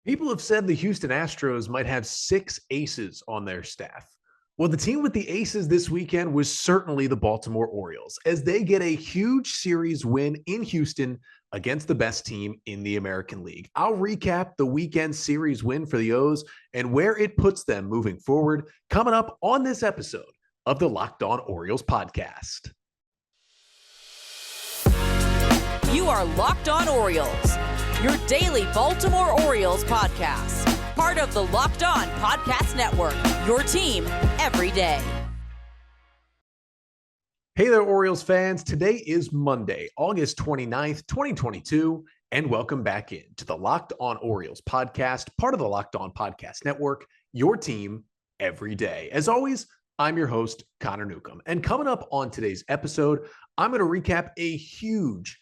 People have said the Houston Astros might have 6 aces on their staff. Well, the team with the aces this weekend was certainly the Baltimore Orioles, as they get a huge series win in Houston against the best team in the American League. I'll recap the weekend series win for the O's and where it puts them moving forward coming up on this episode of the Locked On Orioles podcast. You are Locked On Orioles, your daily Baltimore Orioles podcast. Part of the Locked On Podcast Network, your team every day. Hey there, Orioles fans. Today is Monday, August 29th, 2022, and welcome back into the Locked On Orioles podcast, part of the Locked On Podcast Network, your team every day. As always, I'm your host, Connor Newcomb, and coming up on today's episode, I'm going to recap a huge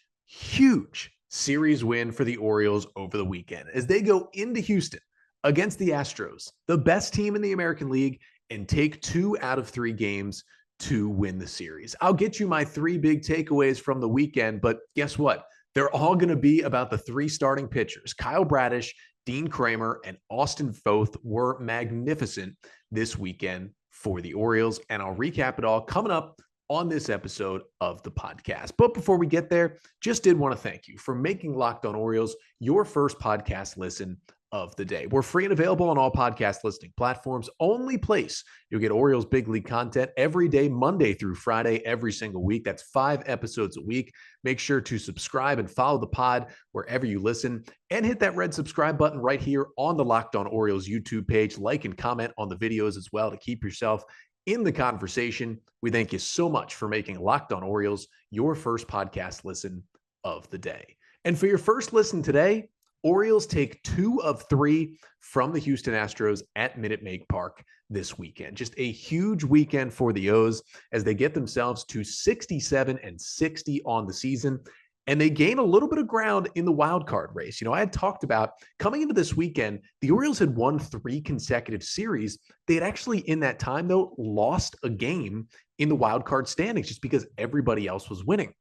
series win for the Orioles over the weekend as they go into Houston against the Astros, the best team in the American League, and take 2 out of 3 games to win the series. I'll get you my 3 big takeaways from the weekend, but guess what? They're all going to be about the 3 starting pitchers. Kyle Bradish, Dean Kremer, and Austin Voth were magnificent this weekend for the Orioles, and I'll recap it all coming up on this episode of the podcast. But before we get there, just did want to thank you for making Locked On Orioles your first podcast listen of the day. We're free and available on all podcast listening platforms. Only place you'll get Orioles big league content every day, Monday through Friday, every single week. That's 5 episodes a week. Make sure to subscribe and follow the pod wherever you listen, and hit that red subscribe button right here on the Locked On Orioles YouTube page. Like and comment on the videos as well to keep yourself in the conversation. We thank you so much for making Locked On Orioles your first podcast listen of the day. And for your first listen today, Orioles take 2 of 3 from the Houston Astros at Minute Maid Park this weekend. Just a huge weekend for the O's as they get themselves to 67-60 on the season. And they gain a little bit of ground in the wild card race. You know, I had talked about coming into this weekend, the Orioles had won 3 consecutive series. They had actually, in that time, though, lost a game in the wild card standings just because everybody else was winning.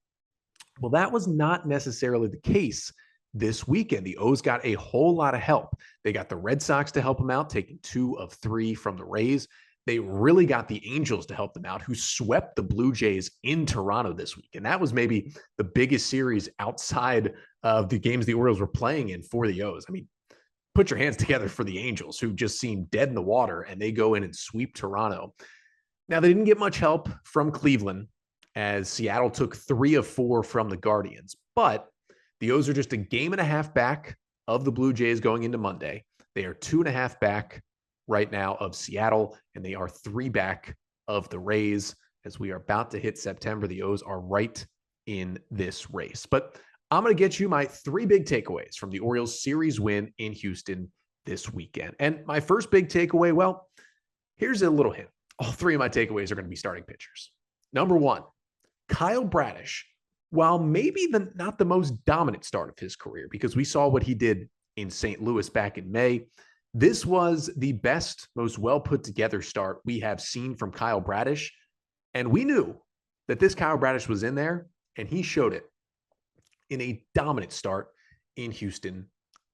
Well, that was not necessarily the case this weekend. The O's got a whole lot of help. They got the Red Sox to help them out, taking 2 of 3 from the Rays. They really got the Angels to help them out, who swept the Blue Jays in Toronto this week. And that was maybe the biggest series outside of the games the Orioles were playing in for the O's. I mean, put your hands together for the Angels, who just seemed dead in the water, and they go in and sweep Toronto. Now, they didn't get much help from Cleveland, as Seattle took 3 of 4 from the Guardians. But the O's are just a game and a half back of the Blue Jays going into Monday. They are 2.5 back right now of Seattle, and they are 3 back of the Rays. As we are about to hit September, the O's are right in this race. But I'm going to get you my 3 big takeaways from the Orioles series win in Houston this weekend. And my first big takeaway, well, here's a little hint. All 3 of my takeaways are going to be starting pitchers. Number 1, Kyle Bradish. While maybe not the most dominant start of his career, because we saw what he did in St. Louis back in May, this was the best, most well put together start we have seen from Kyle Bradish. And we knew that this Kyle Bradish was in there, and he showed it in a dominant start in Houston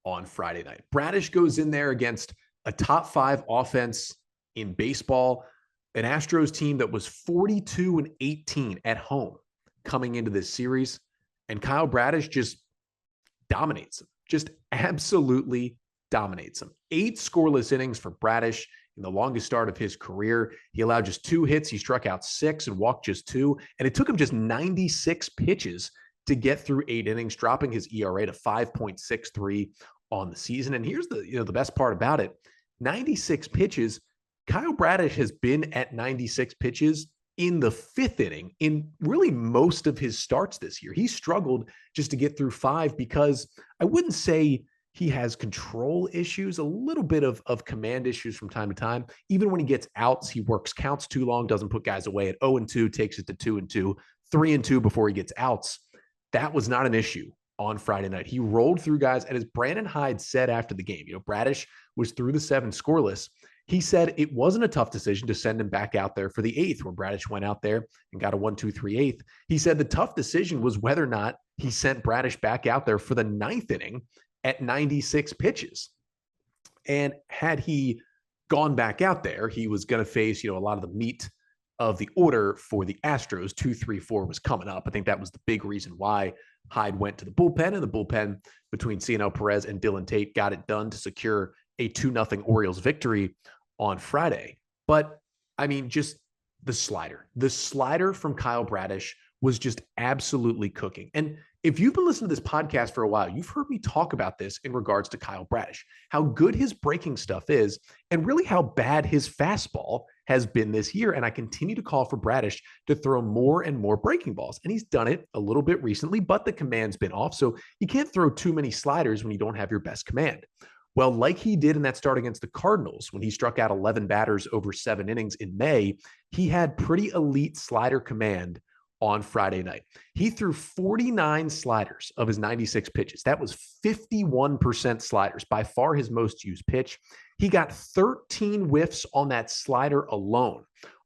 on Friday night. Bradish goes in there against a top 5 offense in baseball, an Astros team that was 42-18 at home coming into this series, and Kyle Bradish just dominates him, just absolutely dominates him. 8 scoreless innings for Bradish in the longest start of his career. He allowed just 2 hits. He struck out 6 and walked just 2, and it took him just 96 pitches to get through 8 innings, dropping his ERA to 5.63 on the season. And here's the best part about it: 96 pitches. Kyle Bradish has been at 96 pitches in the 5th inning in really most of his starts this year. He struggled just to get through 5 because I wouldn't say he has control issues, a little bit of command issues from time to time. Even when he gets outs, he works counts too long, doesn't put guys away at 0-2, takes it to 2-2, 3-2 before he gets outs. That was not an issue on Friday night. He rolled through guys, and as Brandon Hyde said after the game, Bradish was through the 7 scoreless. He said it wasn't a tough decision to send him back out there for the 8th, where Bradish went out there and got a 1-2-3 8th. He said the tough decision was whether or not he sent Bradish back out there for the 9th inning at 96 pitches. And had he gone back out there, he was going to face, a lot of the meat of the order for the Astros. 2, 3, 4 was coming up. I think that was the big reason why Hyde went to the bullpen, and the bullpen between Cionel Perez and Dylan Tate got it done to secure a 2-0 Orioles victory on Friday. But I mean, just the slider from Kyle Bradish was just absolutely cooking. And if you've been listening to this podcast for a while, you've heard me talk about this in regards to Kyle Bradish, how good his breaking stuff is, and really how bad his fastball has been this year. And I continue to call for Bradish to throw more and more breaking balls. And he's done it a little bit recently, but the command's been off. So you can't throw too many sliders when you don't have your best command. Well, like he did in that start against the Cardinals, when he struck out 11 batters over 7 innings in May, he had pretty elite slider command on Friday night. He threw 49 sliders of his 96 pitches. That was 51% sliders, by far his most used pitch. He got 13 whiffs on that slider alone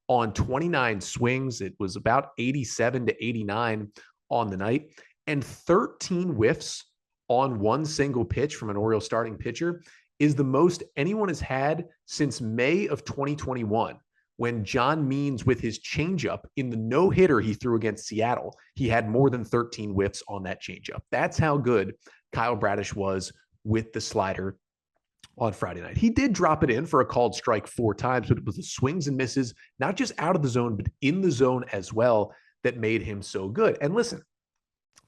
on 29 swings. It was about 87 to 89 on the night, and 13 whiffs on one single pitch from an Orioles starting pitcher is the most anyone has had since May of 2021. When John Means, with his changeup in the no-hitter he threw against Seattle, he had more than 13 whiffs on that changeup. That's how good Kyle Bradish was with the slider on Friday night. He did drop it in for a called strike 4 times, but it was the swings and misses, not just out of the zone, but in the zone as well, that made him so good. And listen,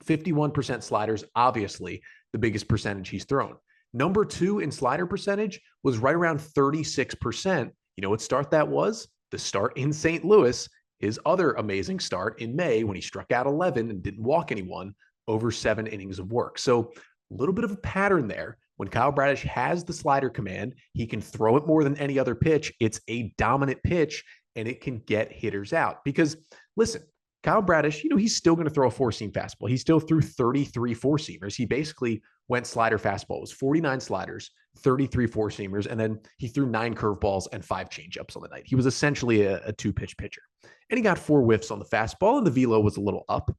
51% sliders, obviously the biggest percentage he's thrown. Number 2 in slider percentage was right around 36%. You know what start that was? The start in St. Louis, his other amazing start in May when he struck out 11 and didn't walk anyone over 7 innings of work. So a little bit of a pattern there. When Kyle Bradish has the slider command, he can throw it more than any other pitch. It's a dominant pitch, and it can get hitters out. Because, listen, Kyle Bradish, he's still going to throw a 4-seam fastball. He still threw 33 4-seamers. He basically went slider fastball. It was 49 sliders, 33 4-seamers, and then he threw 9 curveballs and 5 changeups on the night. He was essentially a 2-pitch pitcher. And he got 4 whiffs on the fastball, and the velo was a little up.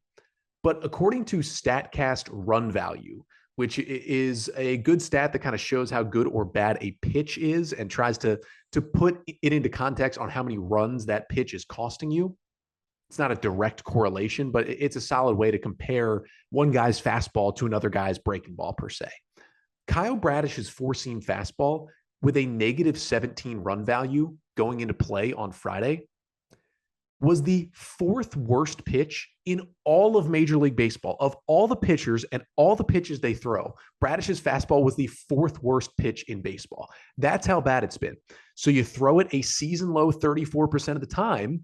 But according to StatCast run value, which is a good stat that kind of shows how good or bad a pitch is and tries to put it into context on how many runs that pitch is costing you. It's not a direct correlation, but it's a solid way to compare one guy's fastball to another guy's breaking ball per se. Kyle Bradish's 4-seam fastball with a negative 17 run value going into play on Friday was the 4th worst pitch in all of Major League Baseball. Of all the pitchers and all the pitches they throw, Bradish's fastball was the 4th worst pitch in baseball. That's how bad it's been. So you throw it a season low 34% of the time,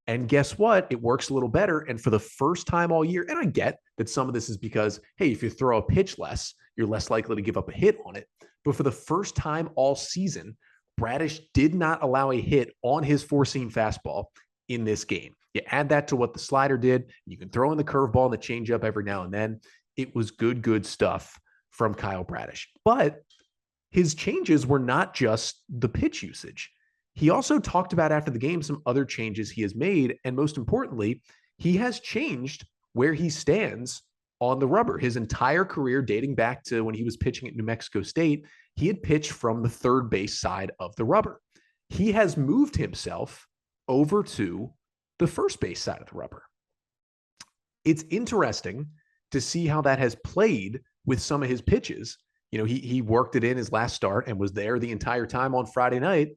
and guess what? It works a little better. And for the first time all year, and I get that some of this is because, hey, if you throw a pitch less, you're less likely to give up a hit on it. But for the first time all season, Bradish did not allow a hit on his 4-seam fastball in this game. You add that to what the slider did. You can throw in the curveball and the changeup every now and then. It was good stuff from Kyle Bradish. But his changes were not just the pitch usage. He also talked about after the game some other changes he has made. And most importantly, he has changed where he stands on the rubber. His entire career, dating back to when he was pitching at New Mexico State, he had pitched from the third base side of the rubber. He has moved himself over to the first base side of the rubber. It's interesting to see how that has played with some of his pitches. He worked it in his last start and was there the entire time on Friday night.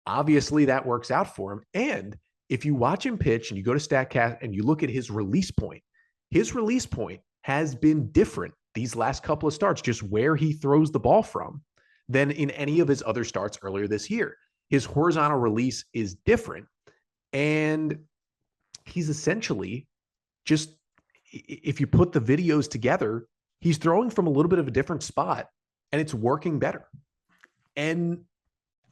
Obviously, that works out for him. And if you watch him pitch and you go to StatCast and you look at his release point has been different these last couple of starts, just where he throws the ball from, than in any of his other starts earlier this year. His horizontal release is different. And he's essentially just, if you put the videos together, he's throwing from a little bit of a different spot, and it's working better. And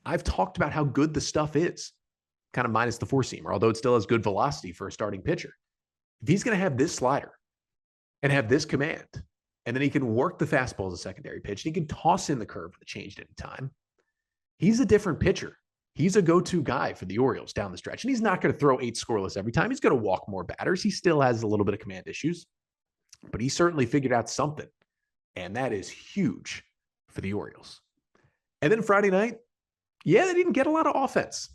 I've talked about how good the stuff is, kind of minus the 4-seamer, although it still has good velocity for a starting pitcher. If he's going to have this slider and have this command, and then he can work the fastball as a secondary pitch, and he can toss in the curve with the change at any time, he's a different pitcher. He's a go-to guy for the Orioles down the stretch, and he's not going to throw 8 scoreless every time. He's going to walk more batters. He still has a little bit of command issues, but he certainly figured out something, and that is huge for the Orioles. And then Friday night, yeah, they didn't get a lot of offense,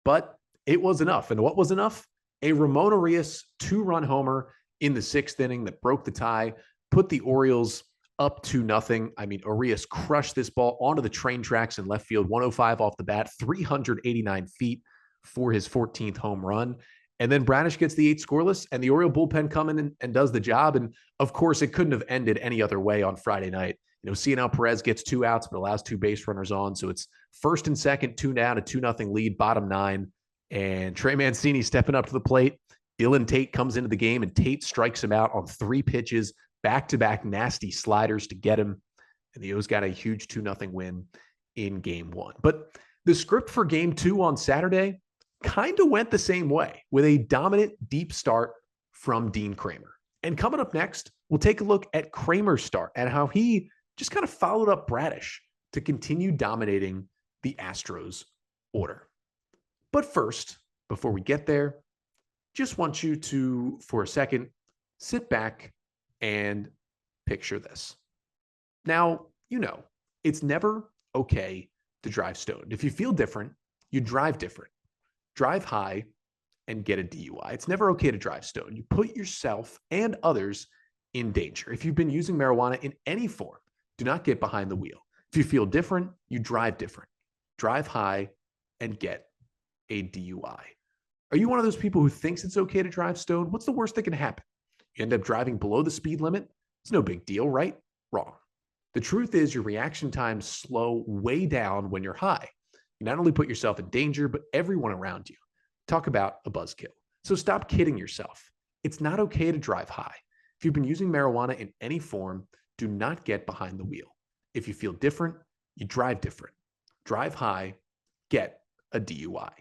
but it was enough. And what was enough? A Ramon Urias 2-run homer in the 6th inning that broke the tie, put the Orioles up 2-0. I mean, Urias crushed this ball onto the train tracks in left field, 105 off the bat, 389 feet for his 14th home run. And then Bradish gets the 8 scoreless, and the Oriole bullpen coming in and does the job. And of course, it couldn't have ended any other way on Friday night. Cionel Perez gets 2 outs, but allows 2 base runners on. So it's 1st and 2nd, 2 down, a 2-0 lead, bottom 9. And Trey Mancini stepping up to the plate. Dylan Tate comes into the game, and Tate strikes him out on 3 pitches, back-to-back nasty sliders to get him. And the O's got a huge 2-0 win in Game 1. But the script for Game 2 on Saturday kind of went the same way, with a dominant deep start from Dean Kremer. And coming up next, we'll take a look at Kremer's start and how he just kind of followed up Bradish to continue dominating the Astros order. But first, before we get there, just want you to, for a second, sit back and picture this. Now, it's never okay to drive stoned. If you feel different, you drive different. Drive high and get a DUI. It's never okay to drive stoned. You put yourself and others in danger. If you've been using marijuana in any form, do not get behind the wheel. If you feel different, you drive different. Drive high and get a DUI. Are you one of those people who thinks it's okay to drive stoned? What's the worst that can happen? You end up driving below the speed limit? It's no big deal, right? Wrong. The truth is your reaction times slow way down when you're high. You not only put yourself in danger, but everyone around you. Talk about a buzzkill. So stop kidding yourself. It's not okay to drive high. If you've been using marijuana in any form, do not get behind the wheel. If you feel different, you drive different. Drive high, get a DUI.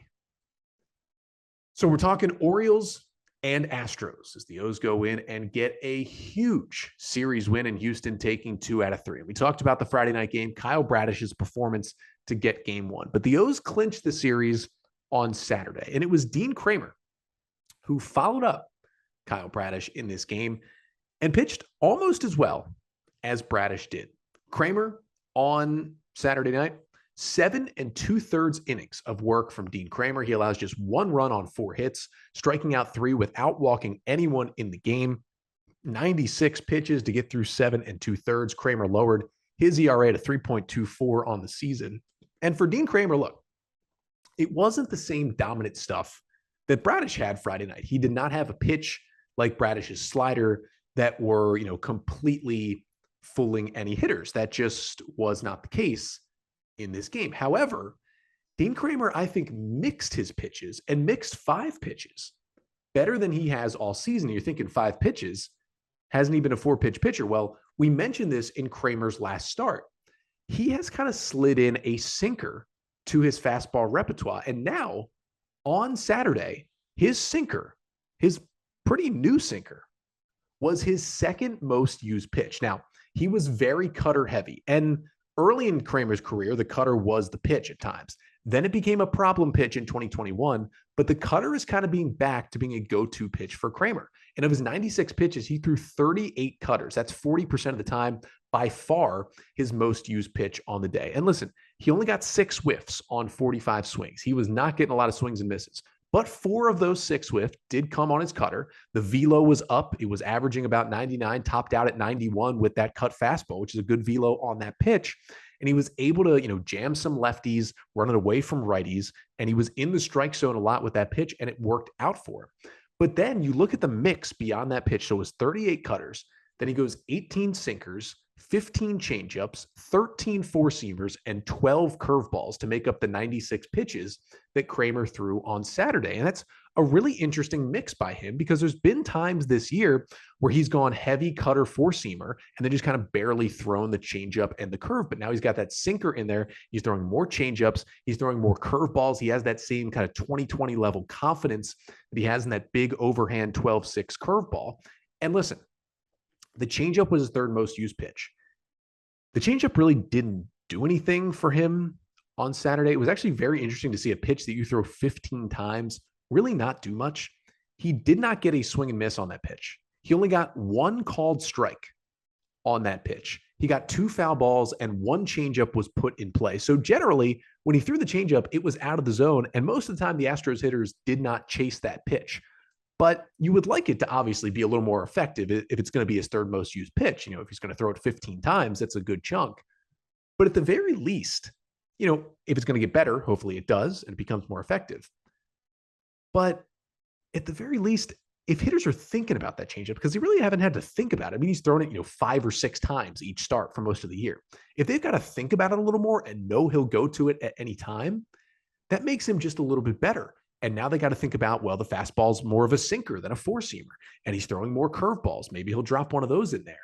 So we're talking Orioles and Astros as the O's go in and get a huge series win in Houston, taking 2 out of 3. We talked about the Friday night game, Kyle Bradish's performance to get Game 1. But the O's clinched the series on Saturday, and it was Dean Kremer who followed up Kyle Bradish in this game and pitched almost as well as Bradish did. Kremer on Saturday night, 7 2/3 innings of work from Dean Kremer. He allows just 1 run on 4 hits, striking out 3 without walking anyone in the game. 96 pitches to get through 7 2/3. Kremer lowered his ERA to 3.24 on the season. And for Dean Kremer, look, it wasn't the same dominant stuff that Bradish had Friday night. He did not have a pitch like Bradish's slider that were, completely fooling any hitters. That just was not the case in this game. However, Dean Kremer, I think, mixed his pitches and mixed 5 pitches better than he has all season. You're thinking 5 pitches, hasn't he been a 4-pitch pitcher? Well, we mentioned this in Kremer's last start. He has kind of slid in a sinker to his fastball repertoire. And now on Saturday, his sinker, his pretty new sinker, was his 2nd most used pitch. Now, he was very cutter heavy. And early in Kremer's career, the cutter was the pitch at times. Then it became a problem pitch in 2021, but the cutter is kind of being back to being a go-to pitch for Kremer. And of his 96 pitches, he threw 38 cutters. That's 40% of the time, by far his most used pitch on the day. And listen, he only got 6 whiffs on 45 swings. He was not getting a lot of swings and misses. But 4 of those 6 whiffs did come on his cutter. The velo was up. It was averaging about 99, topped out at 91 with that cut fastball, which is a good velo on that pitch. And he was able to, jam some lefties, run it away from righties. And he was in the strike zone a lot with that pitch, and it worked out for him. But then you look at the mix beyond that pitch. So it was 38 cutters. Then he goes 18 sinkers, 15 changeups, 13 four-seamers, and 12 curveballs to make up the 96 pitches that Kremer threw on Saturday. And that's a really interesting mix by him, because there's been times this year where he's gone heavy cutter four-seamer and then just kind of barely thrown the changeup and the curve. But now he's got that sinker in there. He's throwing more changeups. He's throwing more curveballs. He has that same kind of 2020 level confidence that he has in that big overhand 12-6 curveball. And listen, the changeup was his 3rd most used pitch. The changeup really didn't do anything for him on Saturday. It was actually very interesting to see a pitch that you throw 15 times really not do much. He did not get a swing and miss on that pitch. He only got 1 called strike on that pitch. he got 2 foul balls and 1 changeup was put in play. So generally, when he threw the changeup, it was out of the zone. And most of the time, the Astros hitters did not chase that pitch. But you would like it to obviously be a little more effective if it's going to be his third most used pitch. If he's going to throw it 15 times, that's a good chunk. But at the very least, if it's going to get better, hopefully it does, and it becomes more effective. But at the very least, if hitters are thinking about that changeup, because they really haven't had to think about it. I mean, he's thrown it, 5 or 6 times each start for most of the year. If they've got to think about it a little more and know he'll go to it at any time, that makes him just a little bit better. And now they got to think about, well, the fastball's more of a sinker than a four-seamer, and he's throwing more curveballs. Maybe he'll drop one of those in there.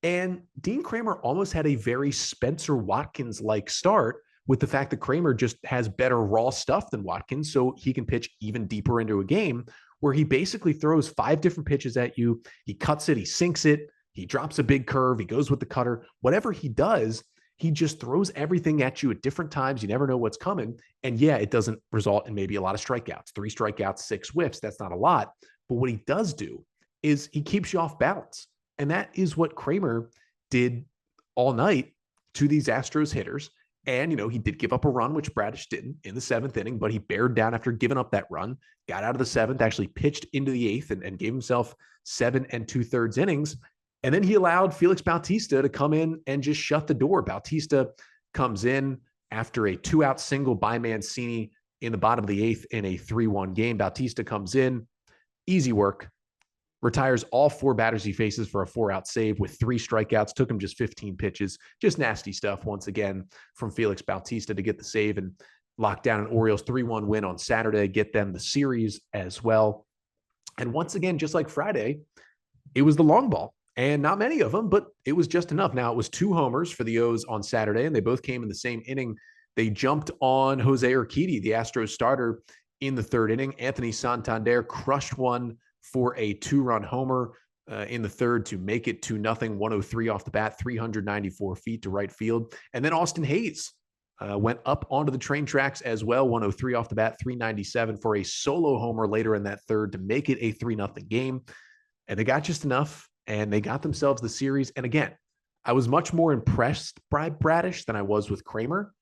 And Dean Kremer almost had a very Spencer Watkins-like start with the fact that Kremer just has better raw stuff than Watkins, so he can pitch even deeper into a game where he basically throws 5 different pitches at you. He cuts it, he sinks it, he drops a big curve, he goes with the cutter. Whatever he does, he just throws everything at you at different times. You never know what's coming. And yeah, it doesn't result in maybe a lot of strikeouts. 3 strikeouts, 6 whiffs. That's not a lot. But what he does do is he keeps you off balance. And that is what Kremer did all night to these Astros hitters. And, he did give up a run, which Bradish didn't in the 7th inning, but he bared down after giving up that run, got out of the 7th, actually pitched into the 8th and gave himself 7 2/3 innings. And then he allowed Felix Bautista to come in and just shut the door. Bautista comes in after a 2-out single by Mancini in the bottom of the 8th in a 3-1 game. Bautista comes in, easy work, retires all 4 batters he faces for a 4-out save with 3 strikeouts. Took him just 15 pitches. Just nasty stuff once again from Felix Bautista to get the save and lock down an Orioles 3-1 win on Saturday, get them the series as well. And once again, just like Friday, it was the long ball. And not many of them, but it was just enough. Now, it was 2 homers for the O's on Saturday, and they both came in the same inning. They jumped on Jose Urquidy, the Astros starter, in the 3rd inning. Anthony Santander crushed one for a 2-run homer in the 3rd to make it 2-0, 103 off the bat, 394 feet to right field. And then Austin Hayes went up onto the train tracks as well, 103 off the bat, 397 for a solo homer later in that 3rd to make it a 3-0 game. And they got just enough. And they got themselves the series. And again, I was much more impressed by Bradish than I was with Kremer,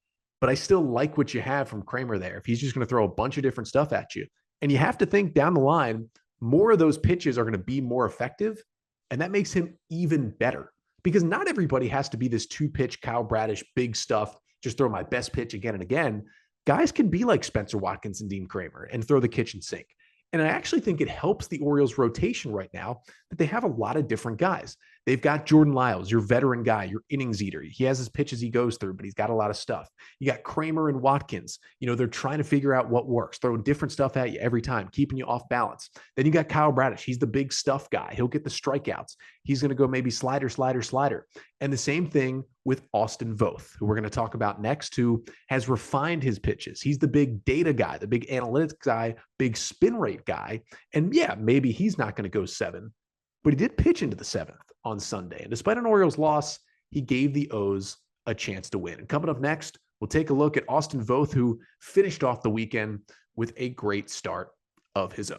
but I still like what you have from Kremer there. If he's just going to throw a bunch of different stuff at you, and you have to think down the line, more of those pitches are going to be more effective. And that makes him even better because not everybody has to be this 2-pitch Kyle Bradish, big stuff, just throw my best pitch again and again. Guys can be like Spencer Watkins and Dean Kremer and throw the kitchen sink. And I actually think it helps the Orioles rotation right now that they have a lot of different guys. They've got Jordan Lyles, your veteran guy, your innings eater. He has his pitches he goes through, but he's got a lot of stuff. You got Kremer and Watkins. They're trying to figure out what works, throwing different stuff at you every time, keeping you off balance. Then you got Kyle Bradish. He's the big stuff guy. He'll get the strikeouts. He's going to go maybe slider, slider, slider. And the same thing with Austin Voth, who we're going to talk about next, who has refined his pitches. He's the big data guy, the big analytics guy, big spin rate guy. And yeah, maybe he's not going to go 7, but he did pitch into the 7th on Sunday. And despite an Orioles loss, he gave the O's a chance to win. And coming up next, we'll take a look at Austin Voth, who finished off the weekend with a great start of his own.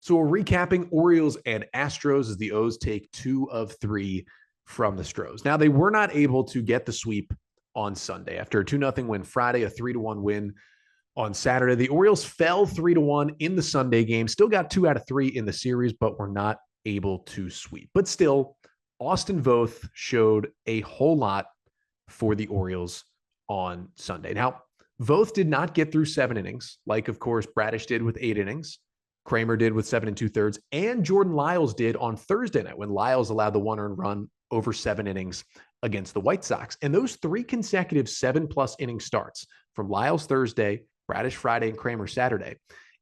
So we're recapping Orioles and Astros as the O's take 2 of 3 from the Stros. Now, they were not able to get the sweep on Sunday. After a 2-0 win Friday, a 3-1 win on Saturday, the Orioles fell 3-1 in the Sunday game, still got 2 out of 3 in the series, but were not able to sweep. But still, Austin Voth showed a whole lot for the Orioles on Sunday. Now, Voth did not get through 7 innings, like, of course, Bradish did with 8 innings. Kremer did with 7 2/3, and Jordan Lyles did on Thursday night when Lyles allowed the 1 earned run over 7 innings against the White Sox. And those 3 consecutive 7+ inning starts from Lyles Thursday, Bradish Friday, and Kremer Saturday,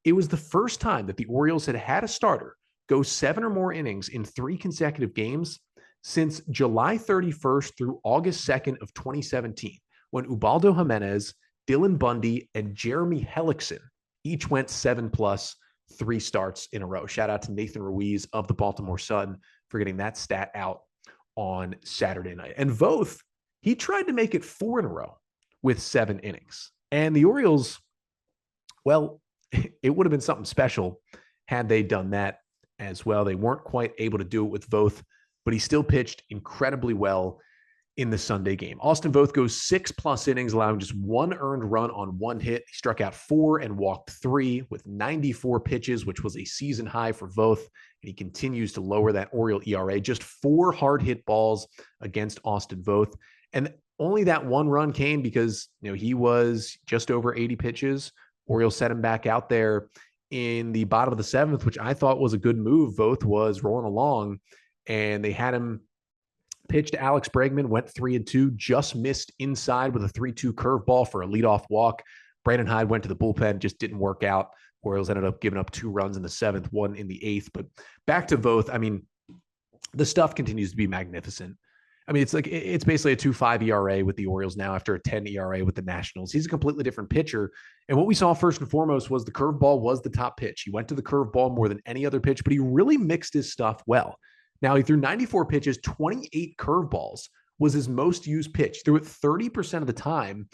it was the first time that the Orioles had had a starter go 7 or more innings in 3 consecutive games since July 31st through August 2nd of 2017, when Ubaldo Jimenez, Dylan Bundy, and Jeremy Hellickson each went 7+ 3 starts in a row. Shout out to Nathan Ruiz of the Baltimore Sun for getting that stat out on Saturday night. And Voth, he tried to make it 4 in a row with 7 innings. And the Orioles, well, it would have been something special had they done that as well. They weren't quite able to do it with Voth but he still pitched incredibly well in the Sunday game. Austin Voth goes 6+ innings, allowing just 1 earned run on 1 hit. He struck out 4 and walked 3 with 94 pitches, which was a season high for Voth. And he continues to lower that Oriole ERA. Just 4 hard hit balls against Austin Voth. And only that 1 run came because, he was just over 80 pitches. Orioles set him back out there in the bottom of the 7th, which I thought was a good move. Voth was rolling along, and they had him pitch to Alex Bregman, went 3-2, just missed inside with a 3-2 curveball for a leadoff walk. Brandon Hyde went to the bullpen, just didn't work out. Orioles ended up giving up 2 runs in the 7th, 1 in the 8th. But back to Voth, the stuff continues to be magnificent. It's basically a 2.5 ERA with the Orioles now after a 10 ERA with the Nationals. He's a completely different pitcher. And what we saw first and foremost was the curveball was the top pitch. He went to the curveball more than any other pitch, but he really mixed his stuff well. Now, he threw 94 pitches, 28 curveballs was his most used pitch. He threw it 30% of the time,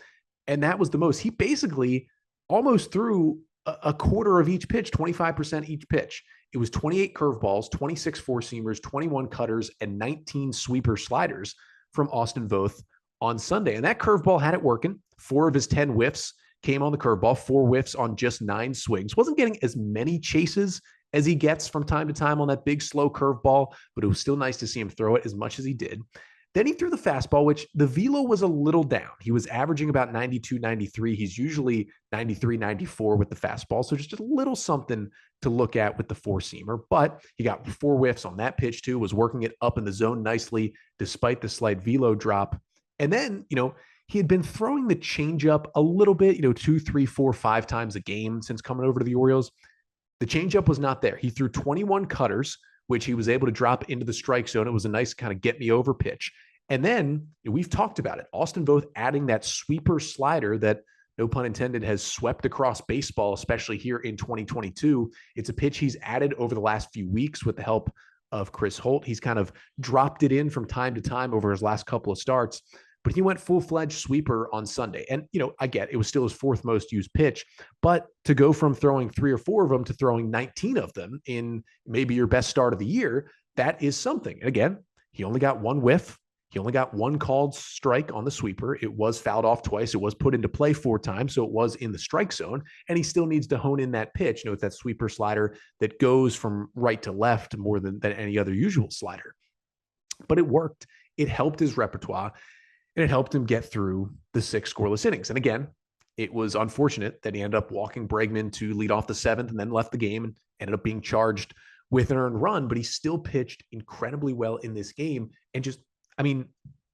and that was the most. He basically almost threw a quarter of each pitch, 25% each pitch. It was 28 curveballs, 26 four-seamers, 21 cutters, and 19 sweeper sliders from Austin Voth on Sunday. And that curveball had it working. 4 of his 10 whiffs came on the curveball, 4 whiffs on just 9 swings. Wasn't getting as many chases as he gets from time to time on that big, slow curveball, but it was still nice to see him throw it as much as he did. Then he threw the fastball, which the velo was a little down. He was averaging about 92, 93. He's usually 93, 94 with the fastball. So just a little something to look at with the 4-seamer. But he got 4 whiffs on that pitch too, was working it up in the zone nicely despite the slight velo drop. And then, he had been throwing the changeup a little bit, 2, 3, 4, 5 times a game since coming over to the Orioles. The changeup was not there. He threw 21 cutters, which he was able to drop into the strike zone. It was a nice kind of get me over pitch. And then we've talked about it. Austin Voth adding that sweeper slider that, no pun intended, has swept across baseball, especially here in 2022. It's a pitch he's added over the last few weeks with the help of Chris Holt. He's kind of dropped it in from time to time over his last couple of starts. But he went full-fledged sweeper on Sunday. And, I get it was still his 4th most used pitch, but to go from throwing 3 or 4 of them to throwing 19 of them in maybe your best start of the year, that is something. And again, he only got 1 whiff. He only got 1 called strike on the sweeper. It was fouled off twice. It was put into play 4 times, so it was in the strike zone. And he still needs to hone in that pitch. It's that sweeper slider that goes from right to left more than any other usual slider. But it worked. It helped his repertoire. And it helped him get through the 6 scoreless innings. And again, it was unfortunate that he ended up walking Bregman to lead off the 7th and then left the game and ended up being charged with an earned run, but he still pitched incredibly well in this game. And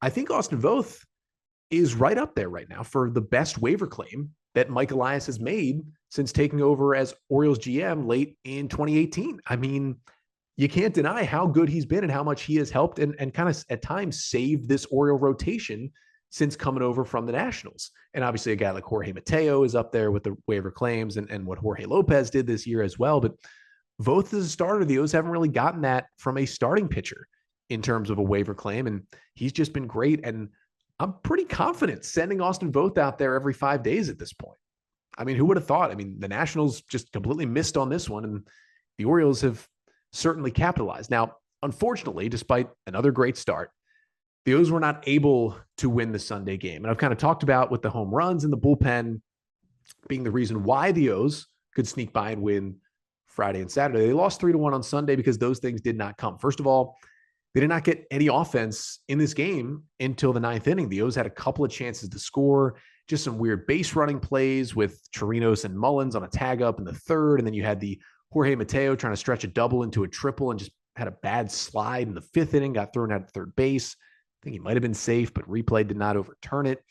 I think Austin Voth is right up there right now for the best waiver claim that Mike Elias has made since taking over as Orioles GM late in 2018. You can't deny how good he's been and how much he has helped and kind of at times saved this Oriole rotation since coming over from the Nationals. And obviously a guy like Jorge Mateo is up there with the waiver claims and what Jorge Lopez did this year as well. But Voth as a starter, the O's haven't really gotten that from a starting pitcher in terms of a waiver claim. And he's just been great. And I'm pretty confident sending Austin Voth out there every 5 days at this point. Who would have thought? The Nationals just completely missed on this one. And the Orioles have certainly capitalized. Now, unfortunately, despite another great start, the O's were not able to win the Sunday game. And I've kind of talked about with the home runs and the bullpen being the reason why the O's could sneak by and win Friday and Saturday. They lost 3-1 on Sunday because those things did not come. First of all, they did not get any offense in this game until the 9th inning. The O's had a couple of chances to score, just some weird base running plays with Chirinos and Mullins on a tag up in the 3rd. And then you had the Jorge Mateo trying to stretch a double into a triple and just had a bad slide in the 5th inning, got thrown out at third base. I think he might have been safe, but replay did not overturn it.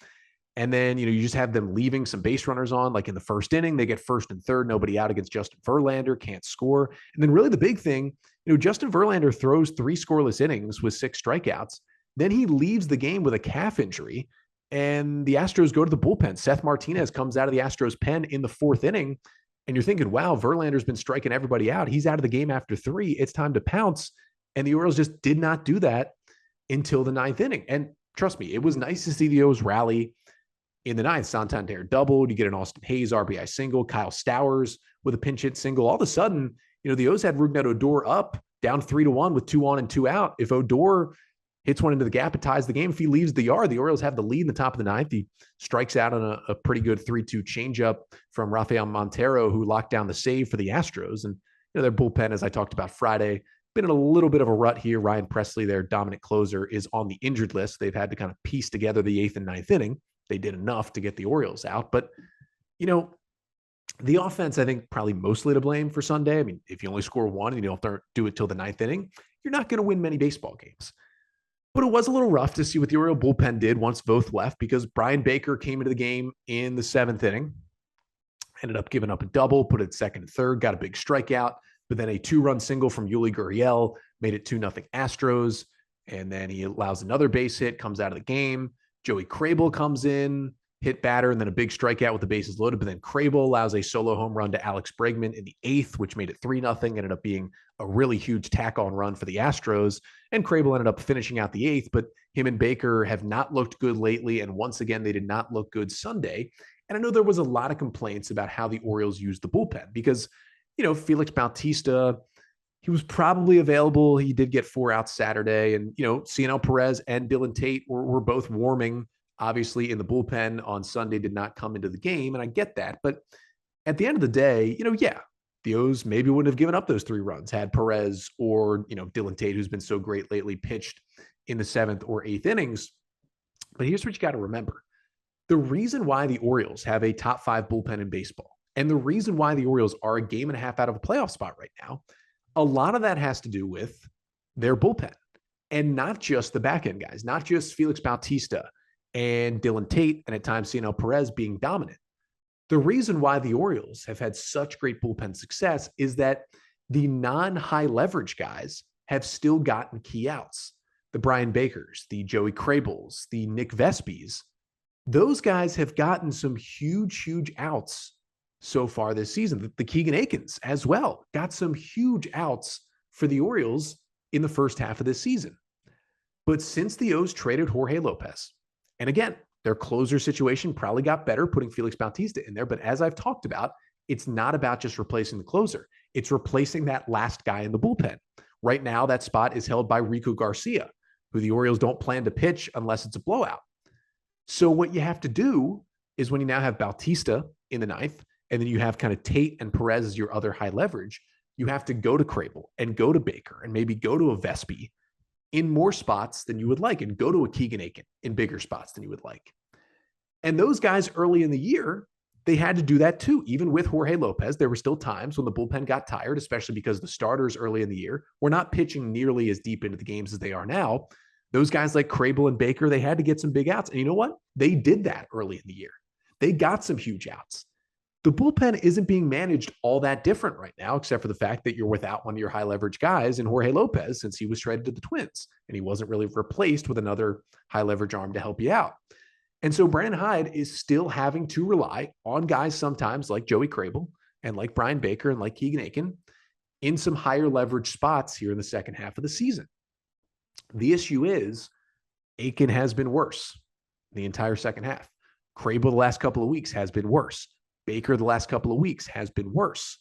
And then, you just have them leaving some base runners on, like in the 1st inning, they get 1st and 3rd, nobody out against Justin Verlander, can't score. And then really the big thing, Justin Verlander throws 3 scoreless innings with 6 strikeouts. Then he leaves the game with a calf injury and the Astros go to the bullpen. Seth Martinez comes out of the Astros pen in the 4th inning. And you're thinking, wow, Verlander's been striking everybody out. He's out of the game after 3. It's time to pounce. And the Orioles just did not do that until the 9th inning. And trust me, it was nice to see the O's rally in the 9th. Santander doubled. You get an Austin Hayes RBI single. Kyle Stowers with a pinch hit single. All of a sudden, the O's had Rougned Odor up down 3-1 with 2 on and 2 out. If Odor hits one into the gap, it ties the game. If he leaves the yard, the Orioles have the lead in the top of the ninth. He strikes out on a pretty good 3-2 changeup from Rafael Montero, who locked down the save for the Astros. And their bullpen, as I talked about Friday, been in a little bit of a rut here. Ryan Presley, their dominant closer, is on the injured list. They've had to kind of piece together the 8th and 9th inning. They did enough to get the Orioles out. But, the offense, I think, probably mostly to blame for Sunday. I mean, if you only score one and you don't do it till the 9th inning, you're not going to win many baseball games. But it was a little rough to see what the Oriole bullpen did once Voth left, because Brian Baker came into the game in the 7th inning, ended up giving up a double, put it second and third, got a big strikeout, but then a 2-run single from Krehbiel made it 2-0 Astros. And then he allows another base hit, comes out of the game. Joey Krehbiel comes in, hit batter, and then a big strikeout with the bases loaded. But then Krehbiel allows a solo home run to Alex Bregman in the 8th, which made it 3-0. Ended up being a really huge tack-on run for the Astros. And Krehbiel ended up finishing out the 8th, but him and Baker have not looked good lately. And once again, they did not look good Sunday. And I know there was a lot of complaints about how the Orioles used the bullpen because, Felix Bautista, he was probably available. He did get 4 outs Saturday. And, Cionel Perez and Dylan Tate were both warming, obviously, in the bullpen on Sunday, did not come into the game. And I get that. But at the end of the day, the O's maybe wouldn't have given up those 3 runs had Perez or, Dylan Tate, who's been so great lately, pitched in the 7th or 8th innings. But here's what you got to remember. The reason why the Orioles have a top 5 bullpen in baseball, and the reason why the Orioles are a game and a half out of a playoff spot right now, a lot of that has to do with their bullpen, and not just the back end guys, not just Felix Bautista and Dylan Tate, and at times Cionel Perez being dominant. The reason why the Orioles have had such great bullpen success is that the non-high leverage guys have still gotten key outs. The Brian Bakers, the Joey Krehbiels, the Nick Vespies, those guys have gotten some huge outs so far this season. The Keegan Aikens as well got some huge outs for the Orioles in the first half of this season. But since the O's traded Jorge Lopez, and again, their closer situation probably got better putting Felix Bautista in there. But as I've talked about, it's not about just replacing the closer. It's replacing that last guy in the bullpen. Right now, that spot is held by Rico Garcia, who the Orioles don't plan to pitch unless it's a blowout. So what you have to do is, when you now have Bautista in the 9th, and then you have kind of Tate and Perez as your other high leverage, you have to go to Krehbiel and go to Baker and maybe go to a Vespi in more spots than you would like, and go to a Keegan Aiken in bigger spots than you would like. And those guys early in the year, they had to do that too. Even with Jorge Lopez, there were still times when the bullpen got tired, especially because the starters early in the year were not pitching nearly as deep into the games as they are now. Those guys like Krehbiel and Baker, they had to get some big outs. And you know what? They did that early in the year. They got some huge outs. The bullpen isn't being managed all that different right now, except for the fact that you're without one of your high leverage guys in Jorge Lopez, since he was traded to the Twins and he wasn't really replaced with another high leverage arm to help you out. And so Brandon Hyde is still having to rely on guys sometimes like Joey Krehbiel and like Brian Baker and like Keegan Aiken in some higher leverage spots here in the second half of the season. The issue is Aiken has been worse the entire second half. Krehbiel the last couple of weeks has been worse. Baker the last couple of weeks has been worse.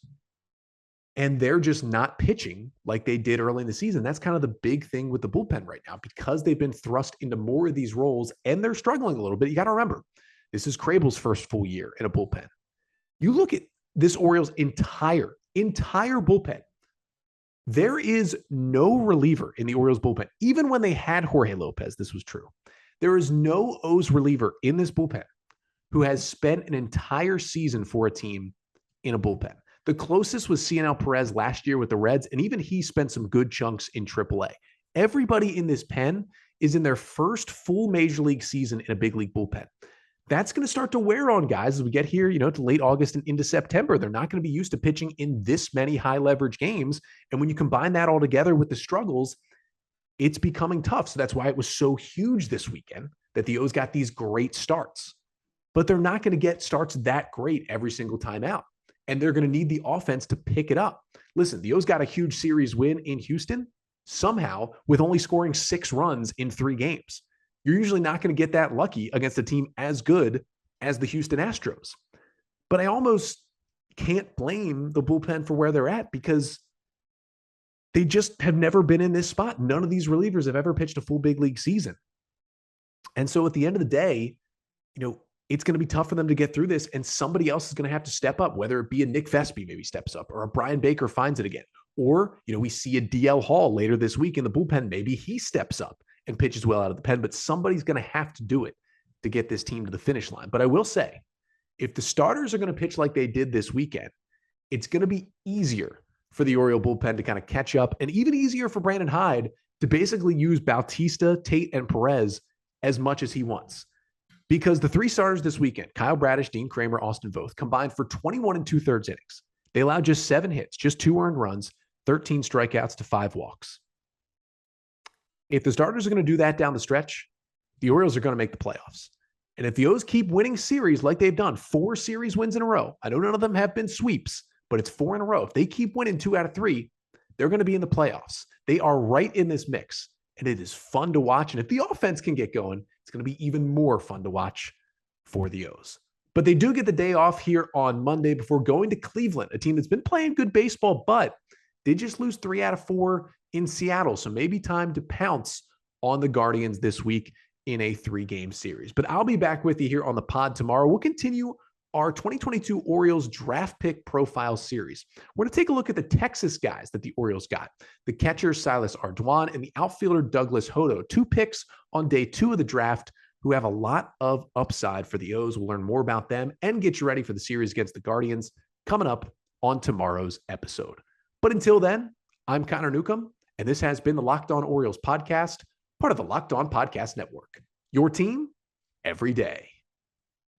And they're just not pitching like they did early in the season. That's kind of the big thing with the bullpen right now, because they've been thrust into more of these roles and they're struggling a little bit. You got to remember, this is Krehbiel's first full year in a bullpen. You look at this Orioles entire bullpen. There is no reliever in the Orioles bullpen. Even when they had Jorge Lopez, this was true. There is no O's reliever in this bullpen who has spent an entire season for a team in a bullpen. The closest was Cionel Perez last year with the Reds, and even he spent some good chunks in AAA. Everybody in this pen is in their first full major league season in a big league bullpen. That's going to start to wear on guys as we get here, to late August and into September. They're not going to be used to pitching in this many high leverage games. And when you combine that all together with the struggles, it's becoming tough. So that's why it was so huge this weekend that the O's got these great starts. But they're not going to get starts that great every single time out. And they're going to need the offense to pick it up. Listen, the O's got a huge series win in Houston somehow with only scoring 6 runs in 3 games. You're usually not going to get that lucky against a team as good as the Houston Astros. But I almost can't blame the bullpen for where they're at, because They just have never been in this spot. None of these relievers have ever pitched a full big league season. And so at the end of the day, it's going to be tough for them to get through this, and somebody else is going to have to step up, whether it be a Nick Vespi maybe steps up, or a Brian Baker finds it again. Or, we see a DL Hall later this week in the bullpen. Maybe he steps up and pitches well out of the pen, but somebody's going to have to do it to get this team to the finish line. But I will say, if the starters are going to pitch like they did this weekend, it's going to be easier for the Oriole bullpen to kind of catch up, and even easier for Brandon Hyde to basically use Bautista, Tate, and Perez as much as he wants. Because the three starters this weekend, Kyle Bradish, Dean Kremer, Austin Voth, combined for 21 2/3 innings. They allowed just 7 hits, just 2 earned runs, 13 strikeouts to 5 walks. If the starters are going to do that down the stretch, the Orioles are going to make the playoffs. And if the O's keep winning series like they've done, 4 series wins in a row, I know none of them have been sweeps, but it's 4 in a row. If they keep winning 2 out of 3, they're going to be in the playoffs. They are right in this mix, and it is fun to watch. And if the offense can get going, it's going to be even more fun to watch for the O's. But they do get the day off here on Monday before going to Cleveland, a team that's been playing good baseball, but they just lose 3 out of 4 in Seattle. So maybe time to pounce on the Guardians this week in a 3-game series. But I'll be back with you here on the pod tomorrow. We'll continue our 2022 Orioles draft pick profile series. We're going to take a look at the Texas guys that the Orioles got. The catcher, Silas Ardoin, and the outfielder, Douglas Hodo. 2 picks on day 2 of the draft who have a lot of upside for the O's. We'll learn more about them and get you ready for the series against the Guardians coming up on tomorrow's episode. But until then, I'm Connor Newcomb, and this has been the Locked On Orioles podcast, part of the Locked On Podcast Network. Your team every day.